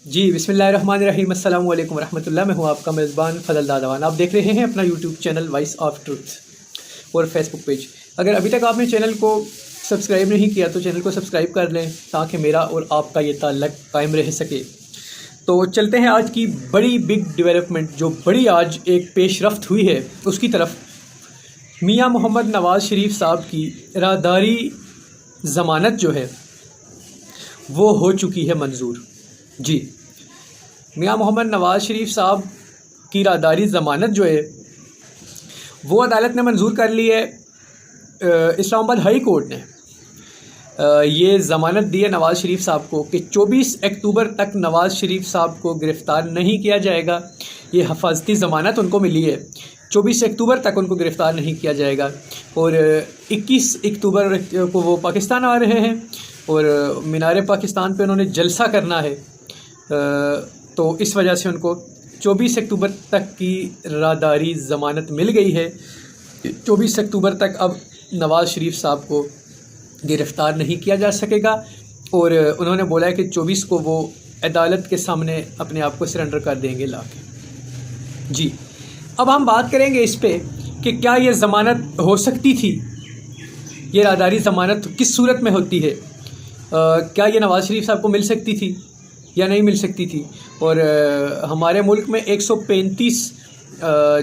जी बिस्मिल्लाहिर्रहमानिर्रहीम अस्सलाम वालेकुम रहमतुल्लाह। मैं हूँ आपका मेज़बान फजल दादवान। आप देख रहे हैं अपना YouTube channel voice of truth और फेसबुक पेज। अगर अभी तक आपने चैनल को सब्सक्राइब नहीं किया तो चैनल को सब्सक्राइब कर लें ताकि मेरा और आपका ये ताल्लुक़ कायम रह सके। तो चलते हैं आज की बड़ी बिग डेवलपमेंट, जो बड़ी आज एक पेशरफ्त हुई है उसकी तरफ। मियाँ मोहम्मद नवाज़ शरीफ साहब की राहदारी ज़मानत जो है वो हो चुकी है मंजूर। जी, मियाँ मोहम्मद नवाज़ शरीफ साहब की राहदारी ज़मानत जो है वो अदालत ने मंजूर कर ली है। इस्लामाबाद हाई कोर्ट ने ये ज़मानत दी है नवाज़ शरीफ साहब को कि 24 अक्टूबर तक नवाज़ शरीफ साहब को गिरफ़्तार नहीं किया जाएगा। ये हिफाजती ज़मानत उनको मिली है, 24 अक्टूबर तक उनको गिरफ़्तार नहीं किया जाएगा। और 21 अक्टूबर को वो पाकिस्तान आ रहे हैं और मीनार पाकिस्तान पे उन्होंने जलसा करना है। तो इस वजह से उनको 24 अक्टूबर तक की राहदारी ज़मानत मिल गई है। 24 अक्टूबर तक अब नवाज़ शरीफ साहब को गिरफ़्तार नहीं किया जा सकेगा और उन्होंने बोला है कि 24 को वो अदालत के सामने अपने आप को सरेंडर कर देंगे लाके। जी, अब हम बात करेंगे इस पे कि क्या ये ज़मानत हो सकती थी, ये राहदारी ज़मानत किस सूरत में होती है, क्या ये नवाज़ शरीफ साहब को मिल सकती थी या नहीं मिल सकती थी। और हमारे मुल्क में 135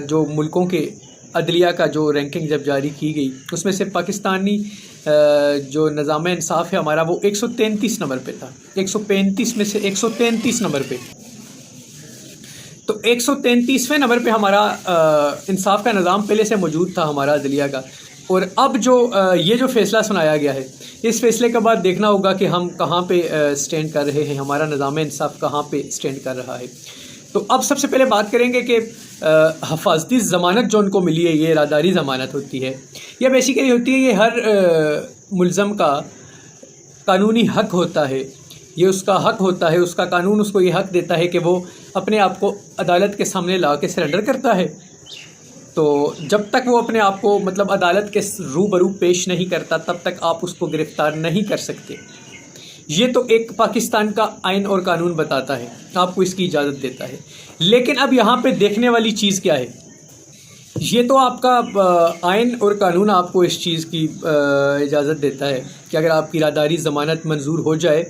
जो मुल्कों के अदलिया का जो रैंकिंग जब जारी की गई उसमें से पाकिस्तानी जो निज़ाम इंसाफ़ है हमारा वो 133 नंबर पे था। 135 में से 133 नंबर पे, तो 133वें नंबर पे हमारा इंसाफ का निज़ाम पहले से मौजूद था हमारा अदलिया का। और अब जो ये जो फ़ैसला सुनाया गया है, इस फ़ैसले के बाद देखना होगा कि हम कहाँ पे स्टैंड कर रहे हैं, हमारा निज़ाम इंसाफ़ कहाँ पे स्टैंड कर रहा है। तो अब सबसे पहले बात करेंगे कि हिफाजती ज़मानत जो उनको मिली है, ये राहदारी ज़मानत होती है, यह बेसिकली होती है, ये हर मुल्ज़म का कानूनी हक़ होता है, ये उसका हक़ होता है, उसका कानून उसको ये हक़ देता है कि वो अपने आप को अदालत के सामने ला के सरेंडर करता है। तो जब तक वो अपने आप को मतलब अदालत के रूबरू पेश नहीं करता तब तक आप उसको गिरफ़्तार नहीं कर सकते। ये तो एक पाकिस्तान का आइन और कानून बताता है, आपको इसकी इजाज़त देता है। लेकिन अब यहाँ पे देखने वाली चीज़ क्या है, ये तो आपका आइन और कानून आपको इस चीज़ की इजाज़त देता है कि अगर आपकी राहदारी ज़मानत मंजूर हो जाए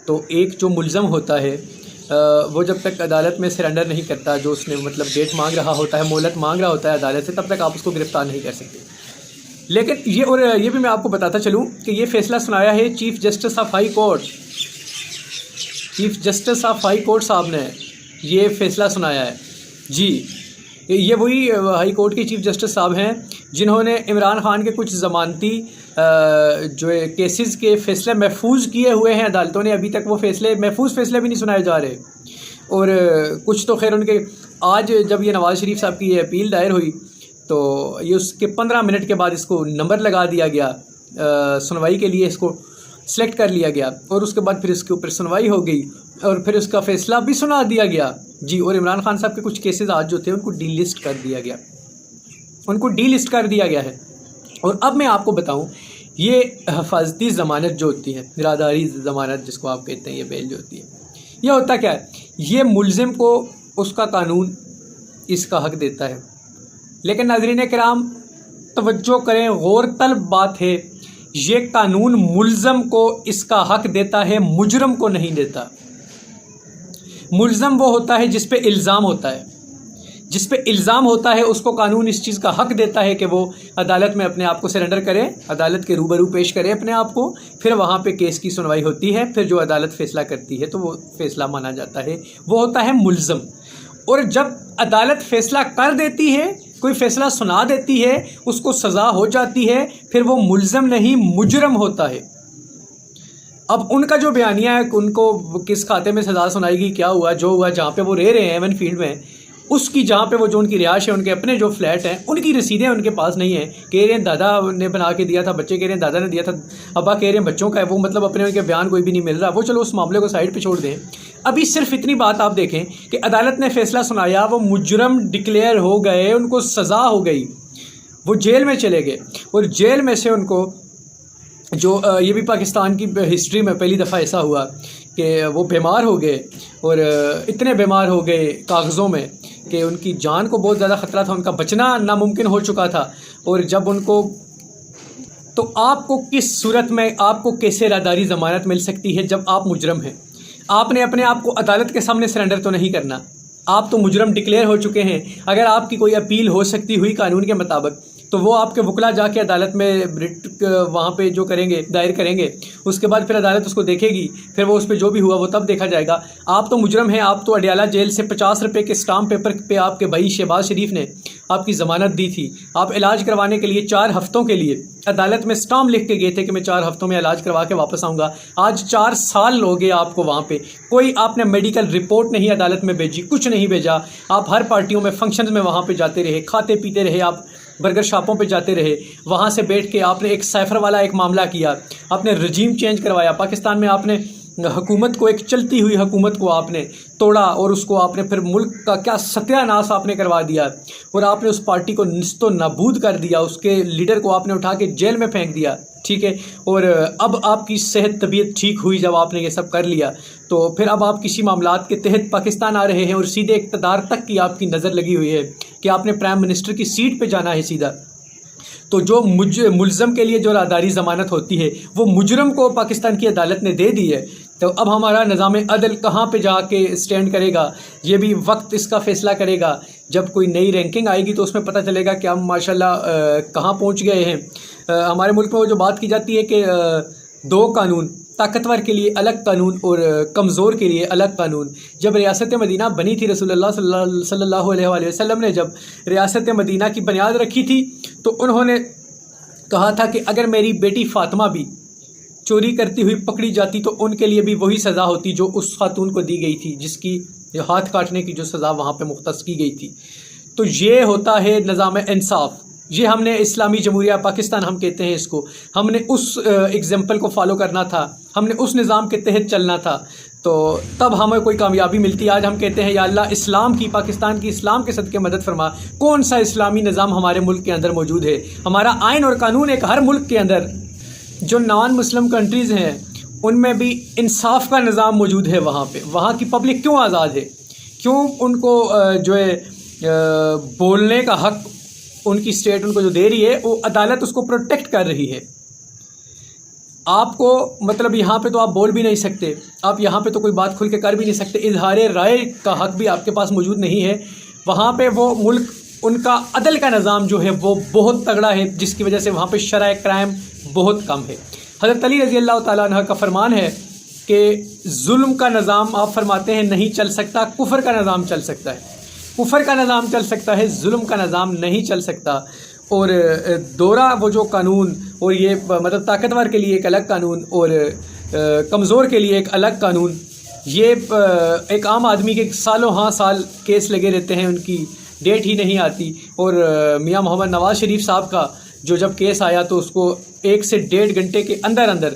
तो एक जो मुल्ज़म होता है वो जब तक अदालत में सरेंडर नहीं करता, जो उसने मतलब डेट मांग रहा होता है, मोहलत मांग रहा होता है अदालत से, तब तक आप उसको गिरफ़्तार नहीं कर सकते। लेकिन ये भी मैं आपको बताता चलूँ कि ये फ़ैसला सुनाया है chief justice of high court. Chief justice of high court साहब ने ये फ़ैसला सुनाया है। जी, ये वही हाई कोर्ट के चीफ़ जस्टिस साहब हैं जिन्होंने इमरान ख़ान के कुछ ज़मानती जो केसेस के फ़ैसले महफूज किए हुए हैं अदालतों ने। अभी तक वो महफूज फ़ैसले भी नहीं सुनाए जा रहे। और कुछ तो खैर उनके आज जब ये नवाज़ शरीफ साहब की ये अपील दायर हुई तो ये उसके 15 मिनट के बाद इसको नंबर लगा दिया गया, सुनवाई के लिए इसको सिलेक्ट कर लिया गया और उसके बाद फिर इसके ऊपर सुनवाई हो गई और फिर उसका फ़ैसला भी सुना दिया गया। जी, और इमरान ख़ान साहब के कुछ केसेस आज जो थे उनको डीलिस्ट कर दिया गया, उनको डीलिस्ट कर दिया गया है। और अब मैं आपको बताऊं, ये हिफाजती ज़मानत जो होती है, राहदारी ज़मानत जिसको आप कहते हैं, ये बेल जो होती है, यह होता क्या है, ये मुल्ज़िम को उसका कानून इसका हक़ देता है। लेकिन नाज़रीन किराम तवज्जो करें, गौर तलब बात है, ये कानून मुल्ज़म को इसका हक़ देता है, मुजरम को नहीं देता। मुल्ज़म वो होता है जिस पे इल्ज़ाम होता है, जिस पे इल्ज़ाम होता है उसको कानून इस चीज़ का हक़ देता है कि वो अदालत में अपने आप को सरेंडर करे, अदालत के रूबरू पेश करे अपने आप को, फिर वहाँ पे केस की सुनवाई होती है, फिर जो अदालत फ़ैसला करती है तो वो फ़ैसला माना जाता है, वो होता है मुल्ज़म। और जब अदालत फ़ैसला कर देती है, कोई फ़ैसला सुना देती है, उसको सज़ा हो जाती है, फिर वो मुल्ज़म नहीं मुजरम होता है। अब उनका जो बयानिया है, उनको किस खाते में सज़ा सुनाएगी, क्या हुआ, जो हुआ, जहाँ पे वो रह रहे हैं एवन फील्ड में, उसकी जहाँ पे वो जो उनकी रिहाइश है, उनके अपने जो फ्लैट हैं, उनकी रसीदें उनके पास नहीं है। कह रहे हैं दादा ने बना के दिया था, बच्चे कह रहे हैं दादा ने दिया था, अब्बा कह रहे हैं बच्चों का है, वो मतलब अपने उनके बयान कोई भी नहीं मिल रहा। वो चलो उस मामले को साइड पे छोड़ दें। अभी सिर्फ इतनी बात आप देखें कि अदालत ने फ़ैसला सुनाया, वो मुजरम डिक्लेयर हो गए, उनको सज़ा हो गई, वो जेल में चले गए और जेल में से उनको जो ये भी पाकिस्तान की हिस्ट्री में पहली दफ़ा ऐसा हुआ कि वो बीमार हो गए और इतने बीमार हो गए कागज़ों में कि उनकी जान को बहुत ज़्यादा ख़तरा था, उनका बचना नामुमकिन हो चुका था। और जब उनको, तो आपको किस सूरत में, आपको कैसे राहदारी ज़मानत मिल सकती है जब आप मुजरम हैं? आपने अपने आप को अदालत के सामने सरेंडर तो नहीं करना, आप तो मुजरम डिक्लेयर हो चुके हैं। अगर आपकी कोई अपील हो सकती हुई कानून के मुताबिक, तो वो आपके वकला जाके अदालत में रिट वहाँ पे जो करेंगे, दायर करेंगे, उसके बाद फिर अदालत उसको देखेगी, फिर वो उस पर जो भी हुआ वो तब देखा जाएगा। आप तो मुजरम हैं, आप तो अडियाला जेल से 50 रुपये के स्टाम्प पेपर पे आपके भाई शहबाज शरीफ ने आपकी ज़मानत दी थी। आप इलाज करवाने के लिए 4 हफ़्तों के लिए अदालत में स्टाम्प लिख के गए थे कि मैं 4 हफ़्तों में इलाज करवा के वापस आऊँगा। आज 4 साल हो गए आपको वहाँ पे, कोई आपने मेडिकल रिपोर्ट नहीं अदालत में भेजी, कुछ नहीं भेजा। आप हर पार्टियों में, फंक्शन में वहाँ पे जाते रहे, खाते पीते रहे, आप बर्गर शॉपों पे जाते रहे, वहाँ से बैठ के आपने एक साइफर वाला एक मामला किया, आपने रजीम चेंज करवाया। पाकिस्तान में आपने हुकूमत को, एक चलती हुई हुकूमत को आपने तोड़ा और उसको आपने फिर मुल्क का क्या सत्यानाश आपने करवा दिया और आपने उस पार्टी को निस्तो नाबूद कर दिया, उसके लीडर को आपने उठा के जेल में फेंक दिया, ठीक है। और अब आपकी सेहत तबीयत ठीक हुई जब आपने ये सब कर लिया, तो फिर अब आप किसी मामलात के तहत पाकिस्तान आ रहे हैं और सीधे इक़्तिदार तक की आपकी नज़र लगी हुई है कि आपने प्राइम मिनिस्टर की सीट पे जाना है सीधा। तो जो मुल्ज़म के लिए जो राहदारी ज़मानत होती है वो मुजरम को पाकिस्तान की अदालत ने दे दी है। तो अब हमारा निज़ाम अदल कहाँ पे जाके स्टैंड करेगा, ये भी वक्त इसका फ़ैसला करेगा। जब कोई नई रैंकिंग आएगी तो उसमें पता चलेगा कि हम माशाल्लाह कहाँ पहुँच गए हैं। हमारे मुल्क में वो जो बात की जाती है कि 2 कानून, ताकतवर के लिए अलग कानून और कमज़ोर के लिए अलग कानून। जब रियासत मदीना बनी थी, रसूलुल्लाह सल्लल्लाहु अलैहि वसल्लम ने जब रियासत मदीना की बुनियाद रखी थी, तो उन्होंने कहा था कि अगर मेरी बेटी फ़ातिमा भी चोरी करती हुई पकड़ी जाती तो उनके लिए भी वही सज़ा होती जो उस खातून को दी गई थी, जिसकी हाथ काटने की जो सज़ा वहाँ पे मुख्तस की गई थी। तो ये होता है निज़ाम इंसाफ। ये हमने इस्लामी जमहूरिया पाकिस्तान हम कहते हैं इसको, हमने उस एग्जाम्पल को फॉलो करना था, हमने उस निज़ाम के तहत चलना था, तो तब हमें कोई कामयाबी मिलती। आज हम कहते हैं या अल्लाह इस्लाम की, पाकिस्तान की इस्लाम के सदक़े मदद फरमा। कौन सा इस्लामी निज़ाम हमारे मुल्क के अंदर मौजूद है? हमारा आइन और कानून एक हर मुल्क के अंदर, जो नॉन मुस्लिम कंट्रीज़ हैं उनमें भी इंसाफ का निज़ाम मौजूद है। वहाँ पे वहाँ की पब्लिक क्यों आज़ाद है? क्यों उनको जो है बोलने का हक उनकी स्टेट उनको जो दे रही है, वो अदालत उसको प्रोटेक्ट कर रही है। आपको मतलब यहाँ पे तो आप बोल भी नहीं सकते, आप यहाँ पे तो कोई बात खुल के कर भी नहीं सकते, इजहार राय का हक भी आपके पास मौजूद नहीं है। वहाँ पे वो मुल्क, उनका अदल का निज़ाम जो है वो बहुत तगड़ा है, जिसकी वजह से वहाँ पे शरह क्राइम बहुत कम है। हज़रत अली रज़ी अल्लाह तआला अन्हु का फरमान है कि जुल्म का निज़ाम, आप फरमाते हैं, नहीं चल सकता, कुफ्र का निज़ाम चल सकता है। कुफ्र का निज़ाम चल सकता है, जुल्म का निज़ाम नहीं चल सकता। और दोहरा वो जो कानून, और ये मतलब ताकतवर के लिए एक अलग कानून और कमज़ोर के लिए एक अलग कानून, ये एक आम आदमी के सालों हाँ साल केस लगे रहते हैं, उनकी डेट ही नहीं आती। और मियां मोहम्मद नवाज़ शरीफ साहब का जो जब केस आया तो उसको 1 से 1.5 घंटे के अंदर अंदर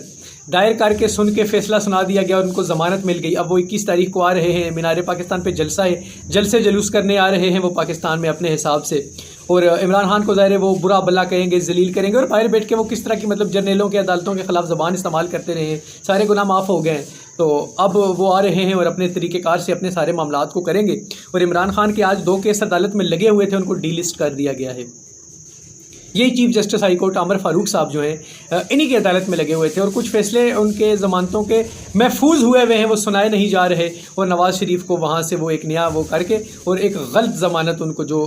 दायर करके सुन के फ़ैसला सुना दिया गया और उनको ज़मानत मिल गई। अब वो 21 तारीख को आ रहे हैं, मीनार पाकिस्तान पे जलसा है, जलसे जुलूस करने आ रहे हैं वो पाकिस्तान में अपने हिसाब से। और इमरान खान को ज़ाहिर है वो बुरा भला कहेंगे, जलील करेंगे, और बाहर बैठ के वो किस तरह की मतलब जर्नलों के, अदालतों के ख़िलाफ़ ज़बान इस्तेमाल करते रहे हैं, सारे गुनाह माफ़ हो गए हैं। तो अब वो आ रहे हैं और अपने तरीक़ेकार से अपने सारे मामलात को करेंगे। और इमरान खान के आज 2 केस अदालत में लगे हुए थे, उनको डीलिस्ट कर दिया गया है। यही chief justice high court Aamir Farooq साहब जो हैं, इन्हीं की अदालत में लगे हुए थे, और कुछ फ़ैसले उनके ज़मानतों के महफूज हुए हुए हैं, वो सुनाए नहीं जा रहे। और नवाज़ शरीफ को वहाँ से वो एक नया वो करके और एक गलत ज़मानत उनको जो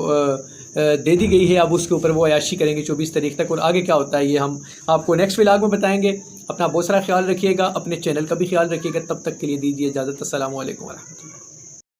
दे दी गई है, अब उसके ऊपर वो अयाशी करेंगे 24 तारीख तक। और आगे क्या होता है ये हम आपको नेक्स्ट व्लॉग में बताएंगे। अपना बहुत सारा ख्याल रखिएगा, अपने चैनल का भी ख्याल रखिएगा। तब तक के लिए दीजिए इजाज़त। अस्सलामु अलैकुम व रहमतुल्लाह।